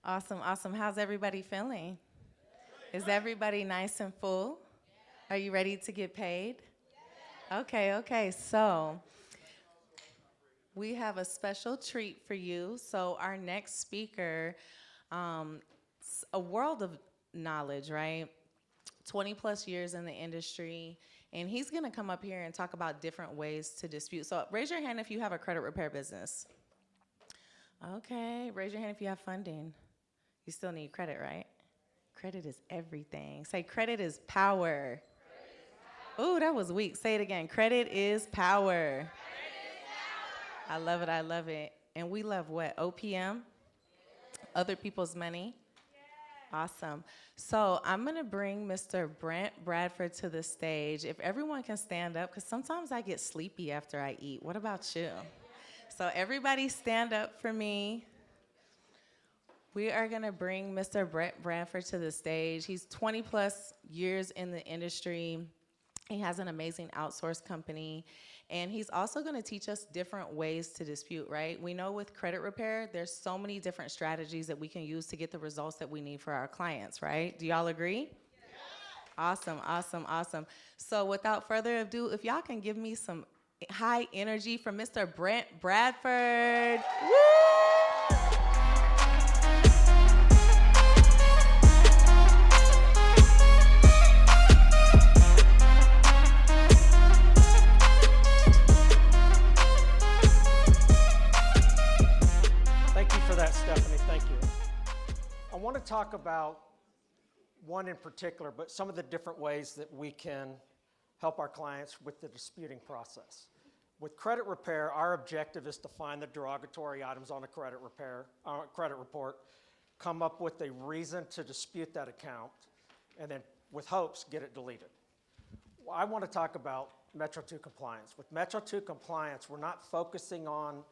Awesome, awesome. How's everybody feeling? Is everybody nice and full? Are you ready to get paid? Okay, okay. So we have a special treat for you. So our next speaker, a world of knowledge, right? 20 plus years in the industry. And he's going to come up here and talk about different ways to dispute. So raise your hand if you have a credit repair business. Okay, raise your hand if you have funding. You still need credit, right? Credit is everything. Say, credit is power. Ooh, that was weak. Say it again. Credit is power. I love it. I love it. And we love what? OPM? Other people's money? Awesome. So I'm going to bring Mr. Brent Bradford to the stage. If everyone can stand up, because sometimes I get sleepy after I eat. What about you? So everybody stand up for me. We are going to bring Mr. Brent Bradford to the stage. He's 20 plus years in the industry. He has an amazing outsource company. And he's also going to teach us different ways to dispute, right? We know with credit repair, there's so many different strategies that we can use to get the results that we need for our clients, right? Do y'all agree? Awesome, awesome, awesome. So without further ado, if y'all can give me some high energy from Mr. Brent Bradford. Woo! Thank you for that, Stephanie. Thank you. I want to talk about one in particular, but some of the different ways that we can help our clients with the disputing process. With credit repair, our objective is to find the derogatory items on a credit report, come up with a reason to dispute that account, and then with hopes, get it deleted. I want to talk about Metro 2 compliance. With Metro 2 compliance, we're not focusing on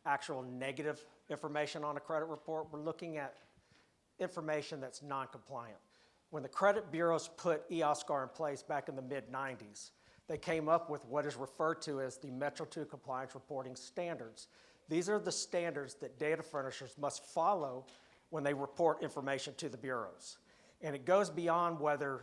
actual negative information on a credit report. We're looking at information that's non-compliant. When the credit bureaus put eOSCAR in place back in the mid-90s, they came up with what is referred to as the Metro 2 compliance reporting standards. These are the standards that data furnishers must follow when they report information to the bureaus. And it goes beyond whether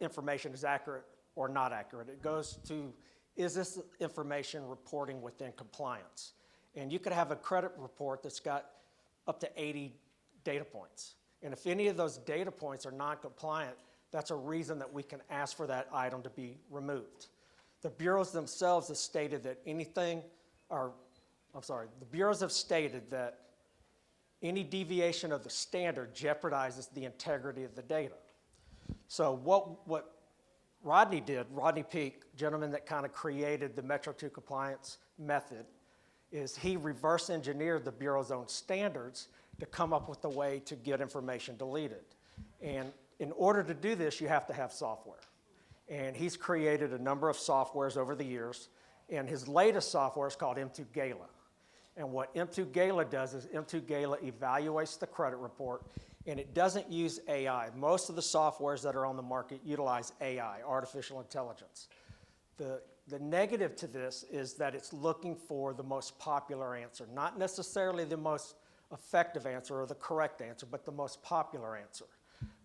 information is accurate or not accurate. It goes to, is this information reporting within compliance? And you could have a credit report that's got up to 80 data points. And if any of those data points are non-compliant, that's a reason that we can ask for that item to be removed. The bureaus themselves have stated that the bureaus have stated that any deviation of the standard jeopardizes the integrity of the data. So what Rodney did, Rodney Peak, gentleman that kind of created the Metro 2 compliance method, is he reverse engineered the Bureau's own standards to come up with a way to get information deleted. And in order to do this, you have to have software. And he's created a number of softwares over the years, and his latest software is called M2 Gala. And what M2 Gala does is M2 Gala evaluates the credit report, and it doesn't use AI. Most of the softwares that are on the market utilize AI, artificial intelligence. The negative to this is that it's looking for the most popular answer, not necessarily the most effective answer or the correct answer, but the most popular answer.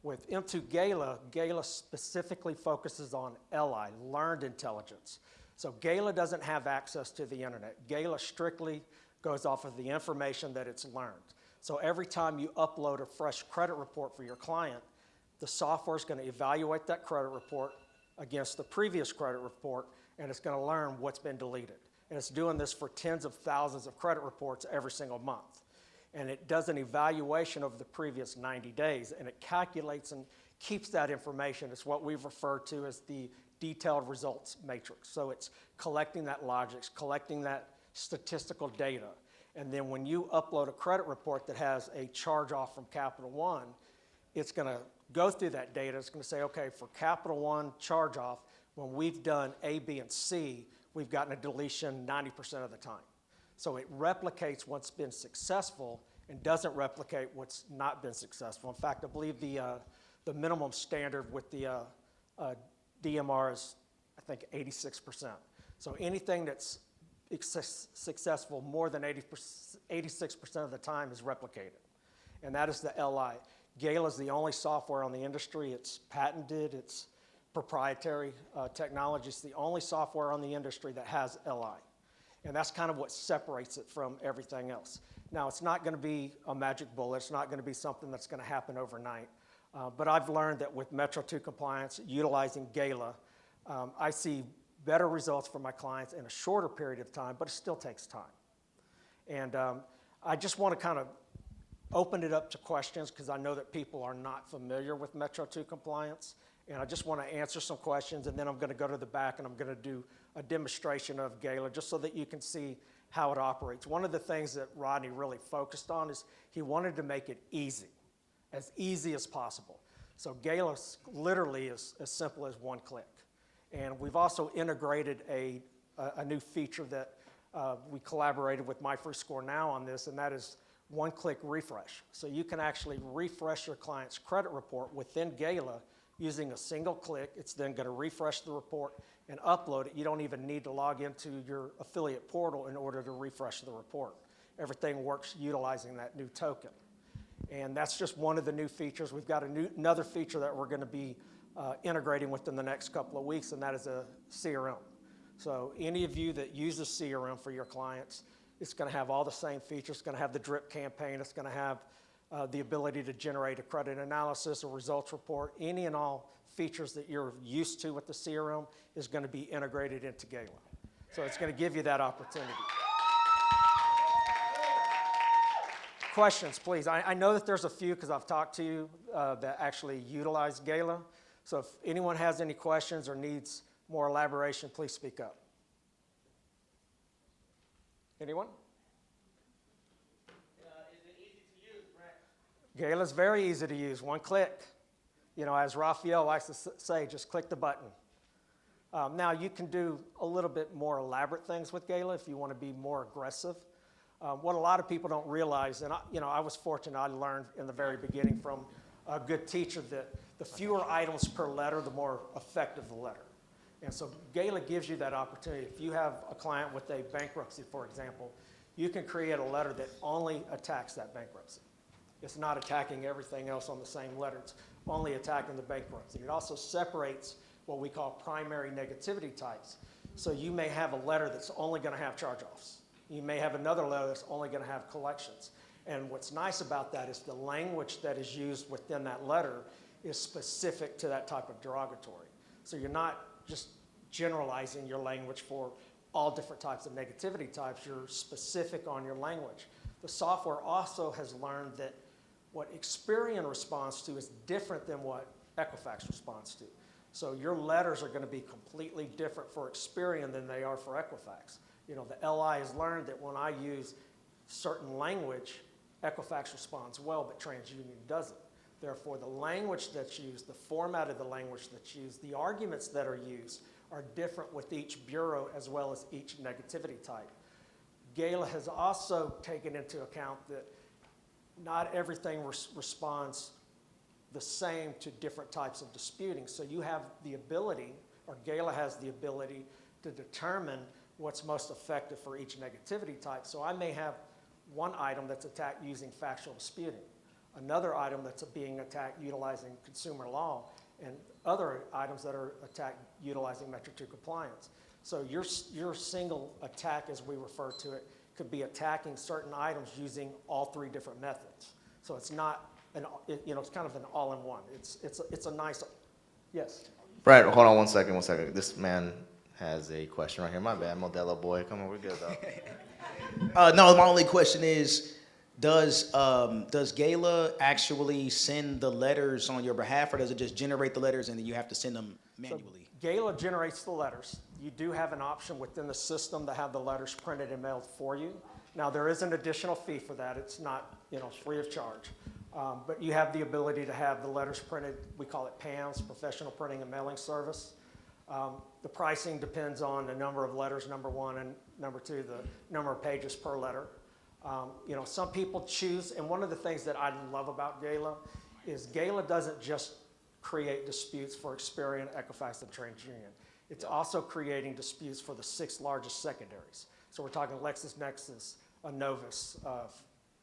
With M2 Gala, Gala specifically focuses on LI, learned intelligence. So Gala doesn't have access to the internet. Gala strictly goes off of the information that it's learned. So every time you upload a fresh credit report for your client, the software is going to evaluate that credit report against the previous credit report, and it's going to learn what's been deleted. And it's doing this for tens of thousands of credit reports every single month. And it does an evaluation of the previous 90 days, and it calculates and keeps that information. It's what we've referred to as the detailed results matrix. So it's collecting that logic, collecting that statistical data. And then when you upload a credit report that has a charge-off from Capital One, it's going to go through that data. It's going to say, okay, for Capital One charge-off, when we've done A, B, and C, we've gotten a deletion 90% of the time. So it replicates what's been successful and doesn't replicate what's not been successful. In fact, I believe the minimum standard with the DMR is, I think, 86%. So anything that's successful more than 86% of the time is replicated. and that is the LI. Gala is the only software on the industry. It's patented, it's proprietary technology. It's the only software on the industry that has LI. And that's kind of what separates it from everything else. Now, it's not going to be a magic bullet. It's not going to be something that's going to happen overnight. But I've learned that with Metro 2 compliance, utilizing Gala, I see better results for my clients in a shorter period of time, but it still takes time. And I just want to kind of open it up to questions because I know that people are not familiar with Metro 2 compliance. And I just want to answer some questions, and then I'm going to go to the back and I'm going to do a demonstration of Gala just so that you can see how it operates. One of the things that Rodney really focused on is he wanted to make it easy as possible. So Gala literally is as simple as one click. And we've also integrated a new feature that we collaborated with MyFreeScore Now on this, and that is one-click refresh. So you can actually refresh your client's credit report within Gala using a single click. It's then going to refresh the report and upload it. You don't even need to log into your affiliate portal in order to refresh the report. Everything works utilizing that new token. And that's just one of the new features. We've got another feature that we're going to be integrating within the next couple of weeks, and that is a CRM. So any of you that use a CRM for your clients, it's going to have all the same features. It's going to have the drip campaign. It's going to have the ability to generate a credit analysis, a results report. Any and all features that you're used to with the CRM is going to be integrated into Gala. So it's going to give you that opportunity. Questions, please. I know that there's a few because I've talked to you that actually utilize Gala. So if anyone has any questions or needs more elaboration, please speak up. Anyone? Is it easy to use, Brent? Gala's very easy to use, one click. You know, as Raphael likes to say, just click the button. Now, you can do a little bit more elaborate things with Gala if you want to be more aggressive. What a lot of people don't realize, and I was fortunate, I learned in the very beginning from a good teacher that the fewer items per letter, the more effective the letter. And so Gala gives you that opportunity. If you have a client with a bankruptcy, for example, you can create a letter that only attacks that bankruptcy. It's not attacking everything else on the same letter. It's only attacking the bankruptcy. It also separates what we call primary negativity types. So you may have a letter that's only going to have charge-offs. You may have another letter that's only going to have collections. And what's nice about that is the language that is used within that letter is specific to that type of derogatory. So you're not just generalizing your language for all different types of negativity types. You're specific on your language. The software also has learned that what Experian responds to is different than what Equifax responds to. So your letters are going to be completely different for Experian than they are for Equifax. You know, the LI has learned that when I use certain language, Equifax responds well, but TransUnion doesn't. Therefore, the language that's used, the format of the language that's used, the arguments that are used are different with each bureau as well as each negativity type. Gala has also taken into account that not everything responds the same to different types of disputing. So you have the ability, or Gala has the ability, to determine what's most effective for each negativity type. So I may have one item that's attacked using factual disputing, another item that's being attacked utilizing consumer law, and other items that are attacked utilizing Metro 2 compliance. So your single attack, as we refer to it, could be attacking certain items using all three different methods. So it's not, it's kind of an all-in-one. It's a nice, yes? Brent, hold on one second. This man has a question right here. My bad, Modelo boy. Come on, we're good though. No, my only question is, does Gala actually send the letters on your behalf, or does it just generate the letters and then you have to send them manually? So Gala generates the letters. You do have an option within the system to have the letters printed and mailed for you. Now, there is an additional fee for that. It's not, free of charge. But you have the ability to have the letters printed. We call it PAMS, Professional Printing and Mailing Service. The pricing depends on the number of letters, number one, and number two, the number of pages per letter. Some people choose, and one of the things that I love about Gala is Gala doesn't just create disputes for Experian, Equifax, and TransUnion. It's also creating disputes for the 6 largest secondaries. So we're talking LexisNexis, Novus,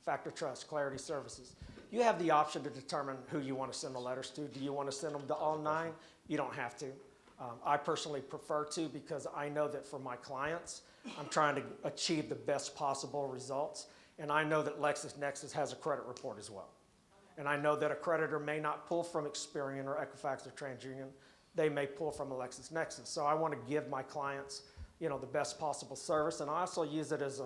Factor Trust, Clarity Services. You have the option to determine who you want to send the letters to. Do you want to send them to all 9? You don't have to. I personally prefer to because I know that for my clients, I'm trying to achieve the best possible results. And I know that LexisNexis has a credit report as well. And I know that a creditor may not pull from Experian or Equifax or TransUnion. They may pull from a LexisNexis. So I want to give my clients, the best possible service. And I also use it as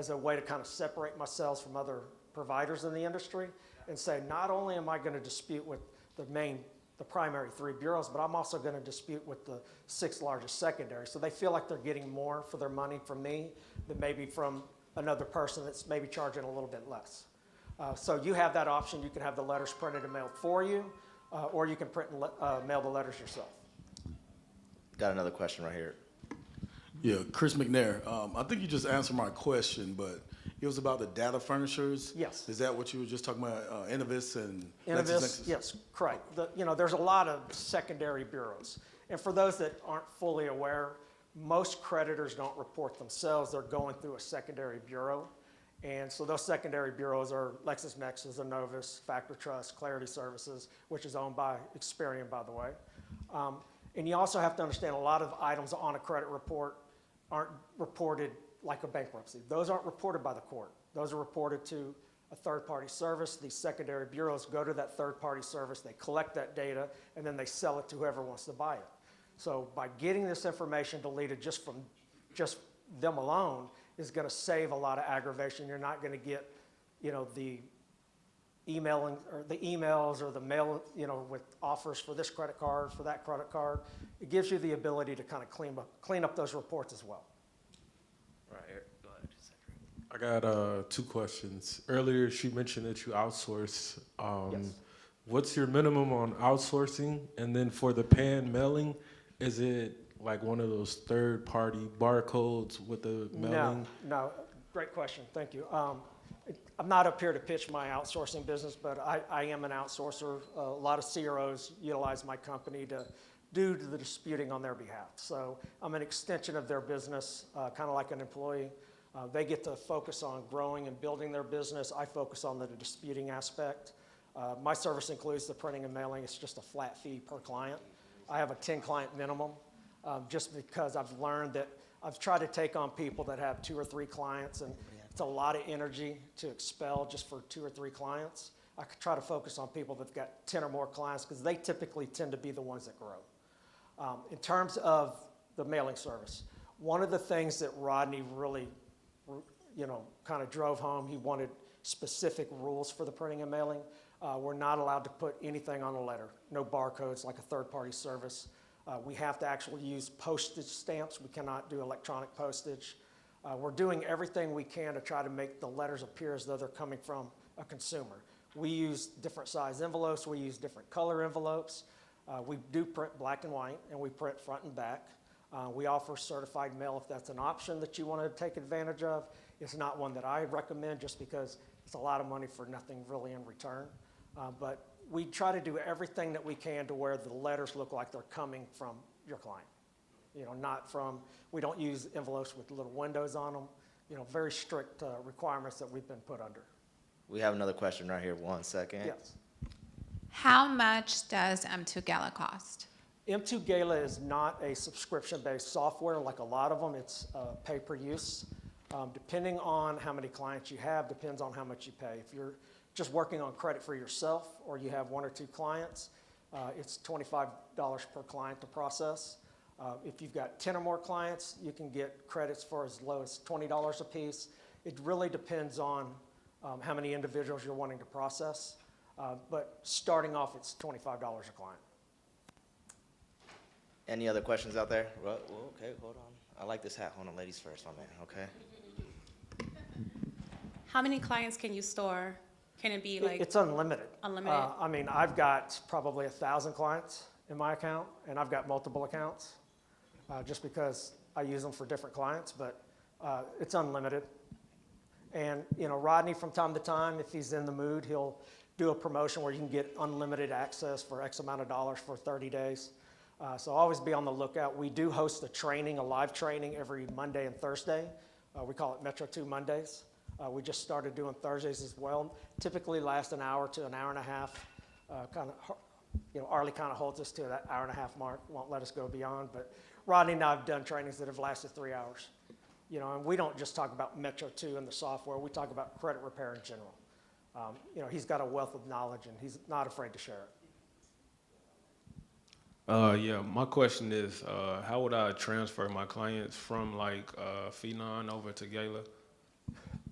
a way to kind of separate myself from other providers in the industry and say, not only am I going to dispute with the primary 3 bureaus, but I'm also going to dispute with the 6 largest secondaries. So they feel like they're getting more for their money from me than maybe from another person that's maybe charging a little bit less. So you have that option. You can have the letters printed and mailed for you, or you can print and mail the letters yourself. Got another question right here. Yeah, Chris McNair. I think you just answered my question, but it was about the data furnishers. Yes. Is that what you were just talking about, Innovis and Innovis, LexisNexis? yes, correct. There's a lot of secondary bureaus. And for those that aren't fully aware, most creditors don't report themselves. They're going through a secondary bureau. And so those secondary bureaus are LexisNexis, Innovis, Factor Trust, Clarity Services, which is owned by Experian, by the way. And you also have to understand a lot of items on a credit report aren't reported like a bankruptcy. Those aren't reported by the court. Those are reported to a third-party service. These secondary bureaus go to that third-party service, they collect that data, and then they sell it to whoever wants to buy it. So by getting this information deleted just from just them alone is going to save a lot of aggravation. You're not going to get, the emailing or the emails or the mail, with offers for this credit card, for that credit card. It gives you the ability to kind of clean up those reports as well. Right here. Go ahead. I got 2 questions. Earlier, she mentioned that you outsource. Yes. What's your minimum on outsourcing? And then for the pan mailing, is it like one of those third-party barcodes with the mailing? No. Great question. Thank you. I'm not up here to pitch my outsourcing business, but I am an outsourcer. A lot of CROs utilize my company to do the disputing on their behalf. So I'm an extension of their business, kind of like an employee. They get to focus on growing and building their business. I focus on the disputing aspect. My service includes the printing and mailing. It's just a flat fee per client. I have a 10-client minimum just because I've learned that I've tried to take on people that have 2 or 3 clients, and it's a lot of energy to expel just for 2 or 3 clients. I could try to focus on people that've got 10 or more clients because they typically tend to be the ones that grow. In terms of the mailing service, one of the things that Rodney really, kind of drove home, he wanted specific rules for the printing and mailing. We're not allowed to put anything on a letter, no barcodes like a third-party service. We have to actually use postage stamps. We cannot do electronic postage. We're doing everything we can to try to make the letters appear as though they're coming from a consumer. We use different size envelopes. We use different color envelopes. We do print black and white, and we print front and back. We offer certified mail if that's an option that you want to take advantage of. It's not one that I recommend just because it's a lot of money for nothing really in return. But we try to do everything that we can to where the letters look like they're coming from your client. We don't use envelopes with little windows on them. Very strict requirements that we've been put under. We have another question right here. 1 second. Yes. How much does M2 Gala cost? M2 Gala is not a subscription-based software like a lot of them. It's pay per use. Depending on how many clients you have, depends on how much you pay. If you're just working on credit for yourself or you have 1 or 2 clients, it's $25 per client to process. If you've got 10 or more clients, you can get credits for as low as $20 a piece. It really depends on how many individuals you're wanting to process. But starting off, it's $25 a client. Any other questions out there? Well, okay, hold on. I like this hat. Hold on, ladies first, my man. Okay. How many clients can you store? Can it be like It's unlimited. unlimited? I've got probably 1,000 clients in my account, and I've got multiple accounts just because I use them for different clients, but it's unlimited. And, Rodney, from time to time, if he's in the mood, he'll do a promotion where you can get unlimited access for X amount of dollars for 30 days. So always be on the lookout. We do host a live training every Monday and Thursday. We call it Metro 2 Mondays. We just started doing Thursdays as well. Typically last an hour to an hour and a half. Arlie kind of holds us to that hour and a half mark, won't let us go beyond. But Rodney and I have done trainings that have lasted 3 hours. And we don't just talk about Metro 2 and the software. We talk about credit repair in general. He's got a wealth of knowledge, and he's not afraid to share it. Yeah, my question is, how would I transfer my clients from like Phenon over to Gala?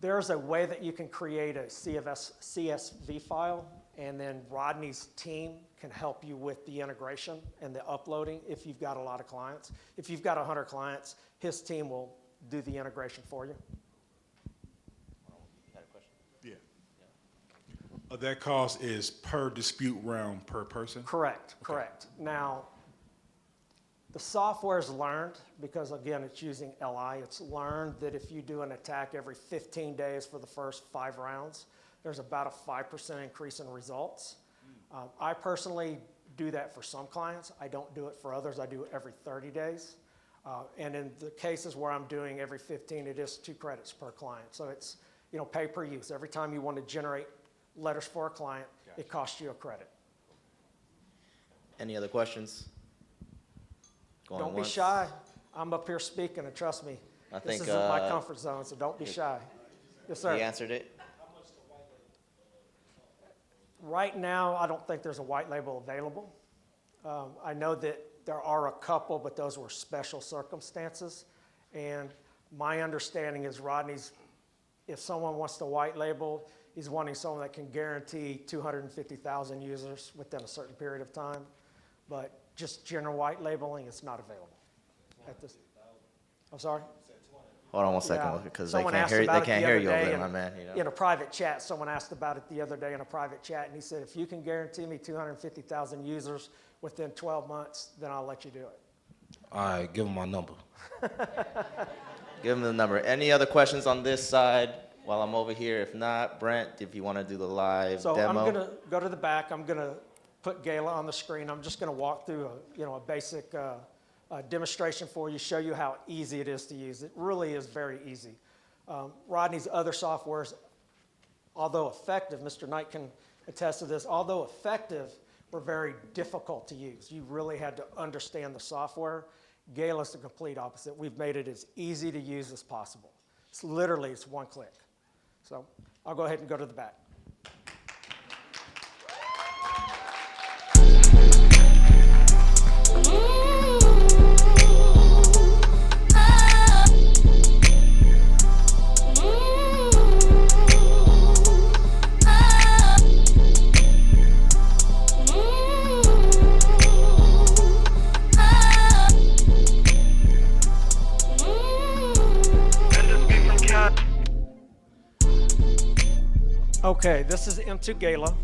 There's a way that you can create a CSV file, and then Rodney's team can help you with the integration and the uploading if you've got a lot of clients. If you've got 100 clients, his team will do the integration for you. Yeah. That cost is per dispute round per person? Correct, correct. Now, the software's learned, because again, it's using LI, it's learned that if you do an attack every 15 days for the first 5 rounds, there's about a 5% increase in results. I personally do that for some clients. I don't do it for others. I do it every 30 days. And in the cases where I'm doing every 15, it is 2 credits per client. So it's, pay per use. Every time you want to generate letters for a client, it costs you a credit. Any other questions? Going Don't be once. shy. I'm up here speaking, and trust me, I this think, isn't my comfort zone, so don't be shy. Yes, sir. He answered it. Right now, I don't think there's a white label available. I know that there are a couple, but those were special circumstances. And my understanding is Rodney's, if someone wants to white label, he's wanting someone that can guarantee 250,000 users within a certain period of time. But just general white labeling, it's not available at this. I'm sorry? Hold on one Yeah. second, because they Someone can't asked hear. They about it can't the hear other you over day there, in- my man. In a private chat, someone asked about it the other day in a private chat, and he said, if you can guarantee me 250,000 users within 12 months, then I'll let you do it. All right, give him my number. Give him the number. Any other questions on this side while I'm over here? If not, Brent, if you want to do the live So demo. I'm going to go to the back. I'm going to put Gala on the screen. I'm just going to walk through a basic demonstration for you, show you how easy it is to use. It really is very easy. Rodney's other softwares, although effective, Mr. Knight can attest to this, although effective, were very difficult to use. You really had to understand the software. Gala's the complete opposite. We've made it as easy to use as possible. It's one click. So I'll go ahead and go to the back. Okay, this is M2 Gala.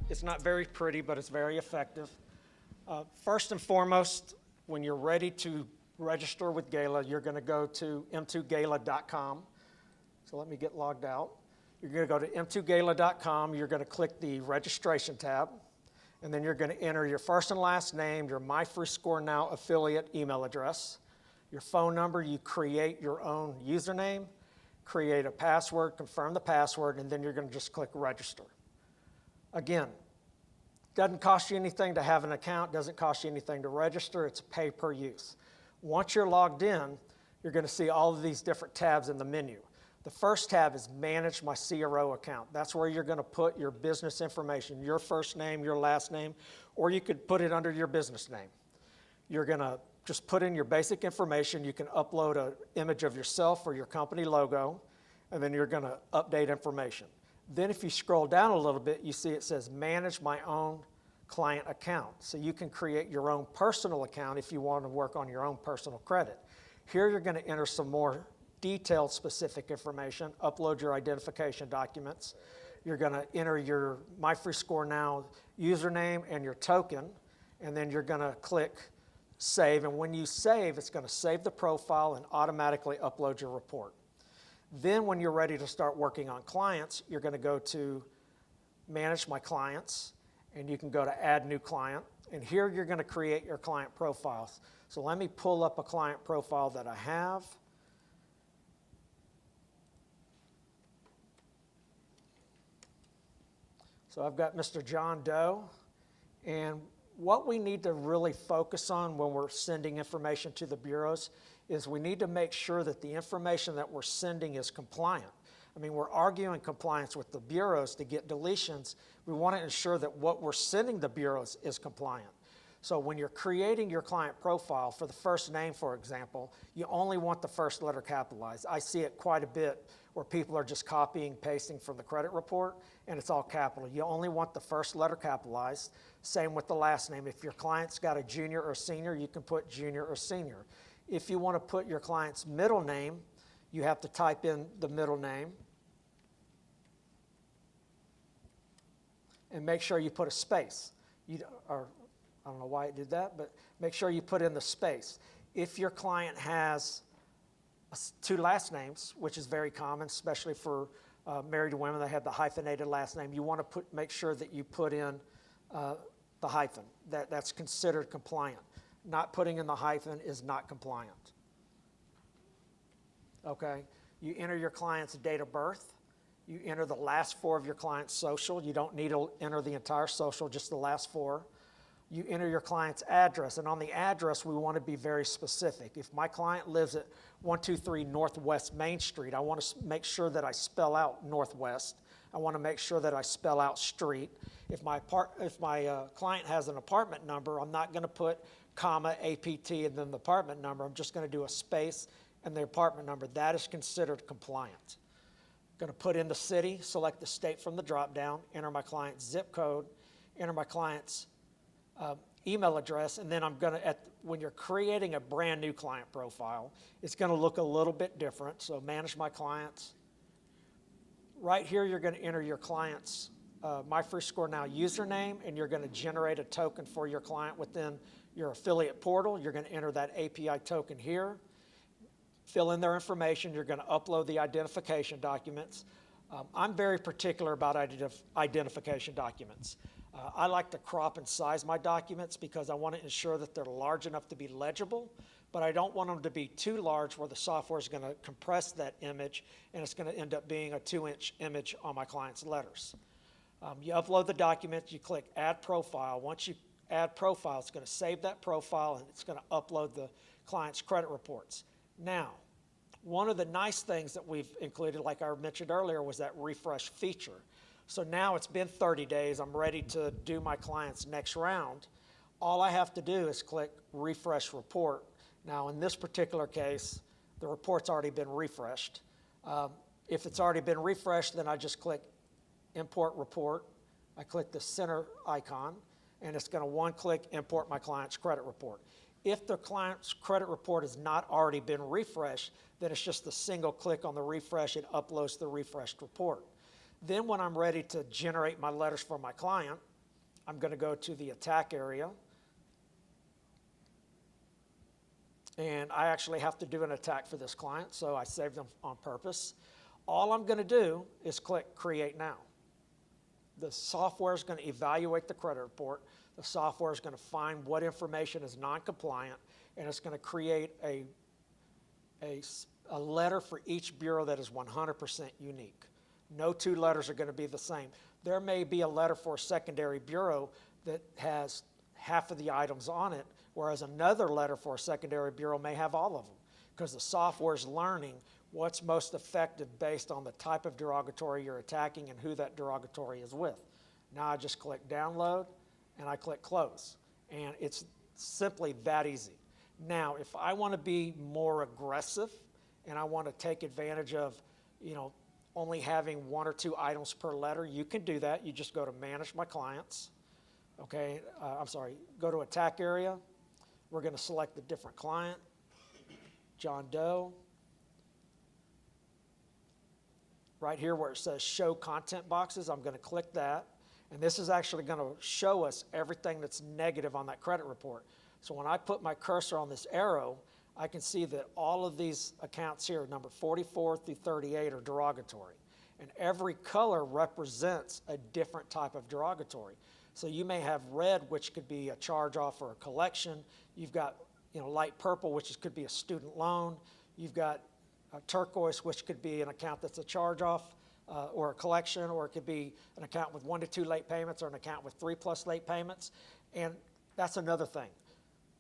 It's not very pretty, but it's very effective. First and foremost, when you're ready to register with Gala, you're going to go to m2gala.com. So let me get logged out. You're going to go to m2gala.com. You're going to click the registration tab, and then you're going to enter your first and last name, your MyFreeScoreNow affiliate email address, your phone number. You create your own username, create a password, confirm the password, and then you're going to just click register. Again, doesn't cost you anything to have an account, doesn't cost you anything to register, it's pay per use. Once you're logged in, you're going to see all of these different tabs in the menu. The first tab is Manage My CRO Account. That's where you're going to put your business information, your first name, your last name, or you could put it under your business name. You're going to just put in your basic information. You can upload an image of yourself or your company logo, and then you're going to update information. Then if you scroll down a little bit, you see it says Manage My Own Client Account. So you can create your own personal account if you want to work on your own personal credit. Here you're going to enter some more detailed specific information, upload your identification documents. You're going to enter your MyFreeScoreNow username and your token, and then you're going to click Save, and when you save, it's going to save the profile and automatically upload your report. Then when you're ready to start working on clients, you're going to go to Manage My Clients, and you can go to Add New Client, and here you're going to create your client profiles. So let me pull up a client profile that I have. So I've got Mr. John Doe, and what we need to really focus on when we're sending information to the bureaus is we need to make sure that the information that we're sending is compliant. I mean, we're arguing compliance with the bureaus to get deletions. We want to ensure that what we're sending the bureaus is compliant. So when you're creating your client profile for the first name, for example, you only want the first letter capitalized. I see it quite a bit where people are just copying, pasting from the credit report, and it's all capital. You only want the first letter capitalized. Same with the last name. If your client's got a junior or senior, you can put junior or senior. If you want to put your client's middle name, you have to type in the middle name. And make sure you put a space. I don't know why it did that, but make sure you put in the space. If your client has two last names, which is very common, especially for married women that have the hyphenated last name, you want to make sure that you put in the hyphen. That's considered compliant. Not putting in the hyphen is not compliant. Okay? You enter your client's date of birth. You enter the last four of your client's social. You don't need to enter the entire social, just the last four. You enter your client's address, and on the address, we want to be very specific. If my client lives at 123 Northwest Main Street, I want to make sure that I spell out Northwest. I want to make sure that I spell out street. If my client has an apartment number, I'm not going to put comma, APT, and then the apartment number. I'm just going to do a space and the apartment number. That is considered compliant. Going to put in the city, select the state from the drop-down, enter my client's zip code, enter my client's email address, and then I'm going to, when you're creating a brand new client profile, it's going to look a little bit different. So manage my clients. Right here, you're going to enter your client's MyFreeScore Now username, and you're going to generate a token for your client within your affiliate portal. You're going to enter that API token here. Fill in their information. You're going to upload the identification documents. I'm very particular about identification documents. I like to crop and size my documents because I want to ensure that they're large enough to be legible, but I don't want them to be too large where the software is going to compress that image and it's going to end up being a 2-inch image on my client's letters. You upload the document, you click Add Profile. Once you add profile, it's going to save that profile and it's going to upload the client's credit reports. Now, one of the nice things that we've included, like I mentioned earlier, was that refresh feature. So now it's been 30 days. I'm ready to do my client's next round. All I have to do is click Refresh Report. Now, in this particular case, the report's already been refreshed. If it's already been refreshed, then I just click Import Report. I click the center icon, and it's going to one-click import my client's credit report. If the client's credit report has not already been refreshed, then it's just a single click on the refresh. It uploads the refreshed report. Then when I'm ready to generate my letters for my client, I'm going to go to the attack area. And I actually have to do an attack for this client, so I saved them on purpose. All I'm going to do is click Create Now. The software is going to evaluate the credit report. The software is going to find what information is non-compliant, and it's going to create a letter for each bureau that is 100% unique. No two letters are going to be the same. There may be a letter for a secondary bureau that has half of the items on it, whereas another letter for a secondary bureau may have all of them, because the software is learning what's most effective based on the type of derogatory you're attacking and who that derogatory is with. Now I just click Download, and I click Close, and it's simply that easy. Now, if I want to be more aggressive and I want to take advantage of, only having 1 or 2 items per letter, you can do that. You just go to Manage My Clients. Okay, go to Attack Area. We're going to select a different client, John Doe. Right here where it says Show Content Boxes, I'm going to click that. And this is actually going to show us everything that's negative on that credit report. So when I put my cursor on this arrow, I can see that all of these accounts here, number 44 through 38, are derogatory. And every color represents a different type of derogatory. So you may have red, which could be a charge-off or a collection. You've got light purple, which could be a student loan. You've got turquoise, which could be an account that's a charge-off. or a collection, or it could be an account with 1 to 2 late payments or an account with 3+ late payments. And that's another thing.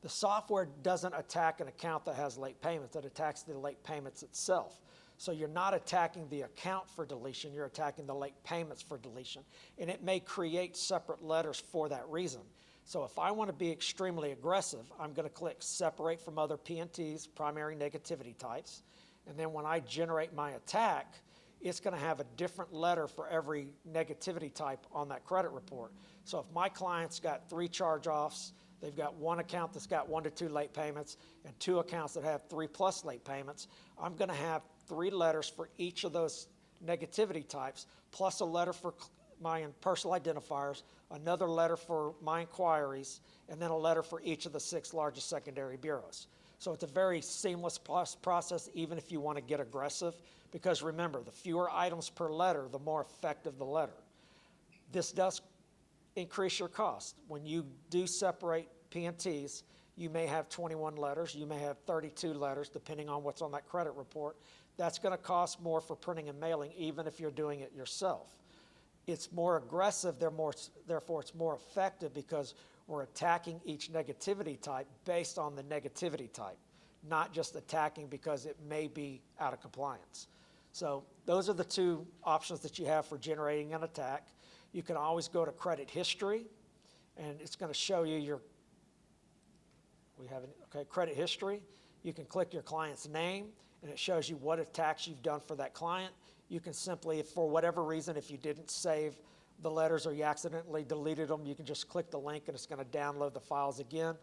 The software doesn't attack an account that has late payments. It attacks the late payments itself. So you're not attacking the account for deletion, you're attacking the late payments for deletion. And it may create separate letters for that reason. So if I want to be extremely aggressive, I'm going to click separate from other P&Ts, primary negativity types. And then when I generate my attack, it's going to have a different letter for every negativity type on that credit report. So if my client's got 3 charge-offs, they've got 1 account that's got 1 to 2 late payments and 2 accounts that have 3+ late payments, I'm going to have 3 letters for each of those negativity types, plus a letter for my personal identifiers, another letter for my inquiries, and then a letter for each of the 6 largest secondary bureaus. So it's a very seamless process, even if you want to get aggressive, because remember, the fewer items per letter, the more effective the letter. This does increase your cost. When you do separate P&Ts, you may have 21 letters, you may have 32 letters, depending on what's on that credit report. That's going to cost more for printing and mailing, even if you're doing it yourself. It's more aggressive, therefore it's more effective because we're attacking each negativity type based on the negativity type, not just attacking because it may be out of compliance. So those are the 2 options that you have for generating an attack. You can always go to credit history, and it's going to show you your, credit history. You can click your client's name, and it shows you what attacks you've done for that client. You can simply, for whatever reason, if you didn't save the letters or you accidentally deleted them, you can just click the link and it's going to download the files again.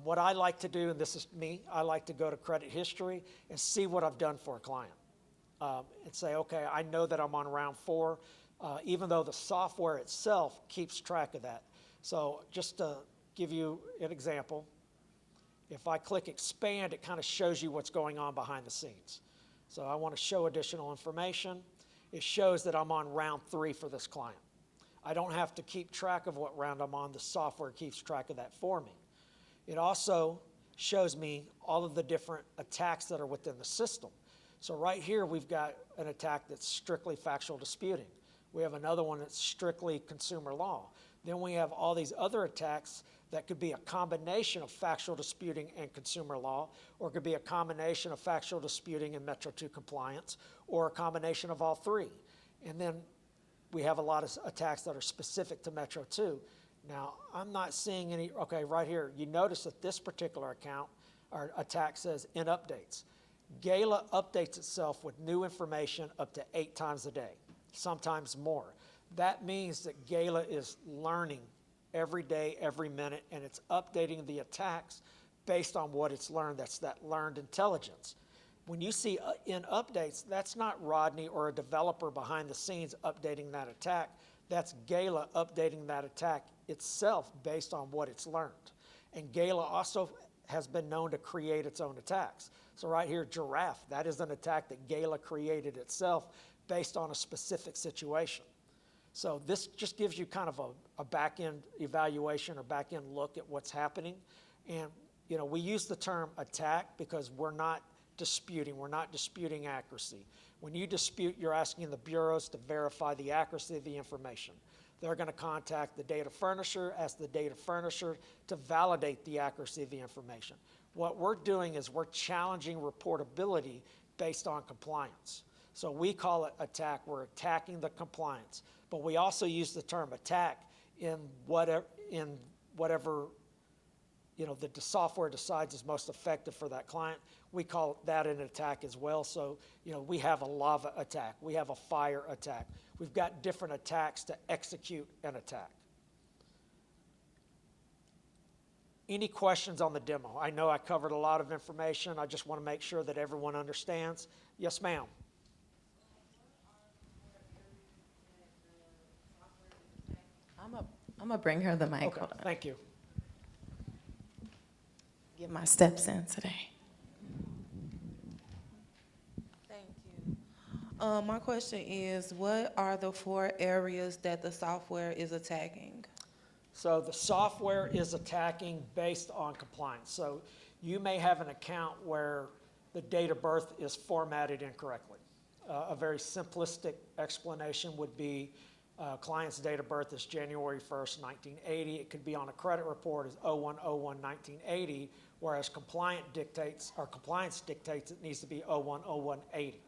What I like to do, and this is me, I like to go to credit history and see what I've done for a client. And say, okay, I know that I'm on round 4, even though the software itself keeps track of that. So just to give you an example, if I click expand, it kind of shows you what's going on behind the scenes. So I want to show additional information. It shows that I'm on round 3 for this client. I don't have to keep track of what round I'm on. The software keeps track of that for me. It also shows me all of the different attacks that are within the system. So right here, we've got an attack that's strictly factual disputing. We have another one that's strictly consumer law. Then we have all these other attacks that could be a combination of factual disputing and consumer law, or it could be a combination of factual disputing and Metro 2 compliance, or a combination of all 3. And then we have a lot of attacks that are specific to Metro 2. Now, I'm not seeing any, okay, right here, you notice that this particular account or attack says in updates. Gala updates itself with new information up to 8 times a day, sometimes more. That means that Gala is learning every day, every minute, and it's updating the attacks based on what it's learned. That's that learned intelligence. When you see in updates, that's not Rodney or a developer behind the scenes updating that attack. That's Gala updating that attack itself based on what it's learned. And Gala also has been known to create its own attacks. So right here, Giraffe, that is an attack that Gala created itself based on a specific situation. So this just gives you kind of a back-end evaluation or back-end look at what's happening. And, you know, we use the term attack because we're not disputing accuracy. When you dispute, you're asking the bureaus to verify the accuracy of the information. They're going to contact the data furnisher, ask the data furnisher to validate the accuracy of the information. What we're doing is we're challenging reportability based on compliance. So we call it attack. We're attacking the compliance. But we also use the term attack in whatever you know, the software decides is most effective for that client. We call that an attack as well. So, you know, we have a lava attack. We have a fire attack. We've got different attacks to execute an attack. Any questions on the demo? I know I covered a lot of information. I just want to make sure that everyone understands. Yes, ma'am. I'm gonna bring her the mic. Okay, Hold on. thank you. Get my steps in today. Thank you. My question is, what are the 4 areas that the software is attacking? So the software is attacking based on compliance. So you may have an account where the date of birth is formatted incorrectly. A very simplistic explanation would be client's date of birth is January 1st, 1980. It could be on a credit report as 01/01/1980, whereas compliance dictates it needs to be 01/01/80.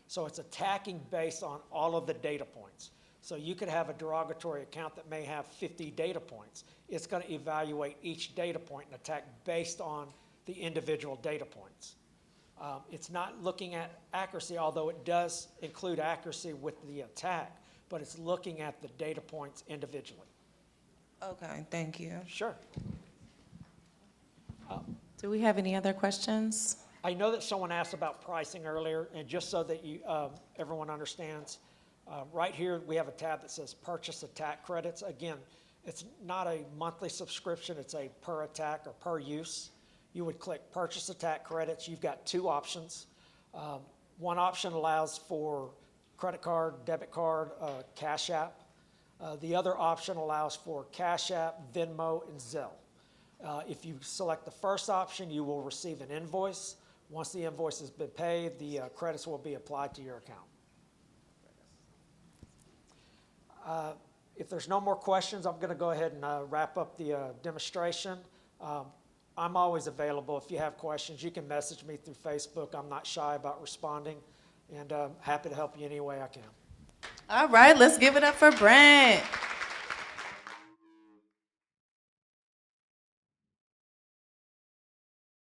So it's attacking based on all of the data points. So you could have a derogatory account that may have 50 data points. It's going to evaluate each data point and attack based on the individual data points. It's not looking at accuracy, although it does include accuracy with the attack, but it's looking at the data points individually. Okay, thank you. Sure. Do we have any other questions? I know that someone asked about pricing earlier, and just so that you, everyone understands, right here we have a tab that says purchase attack credits. Again, it's not a monthly subscription, it's a per attack or per use. You would click purchase attack credits. You've got two options. One option allows for credit card, debit card, Cash App. The other option allows for Cash App, Venmo, and Zelle. If you select the first option, you will receive an invoice. Once the invoice has been paid, the credits will be applied to your account. If there's no more questions, I'm going to go ahead and wrap up the demonstration. I'm always available. If you have questions, you can message me through Facebook. I'm not shy about responding, and happy to help you any way I can. All right, let's give it up for Brent.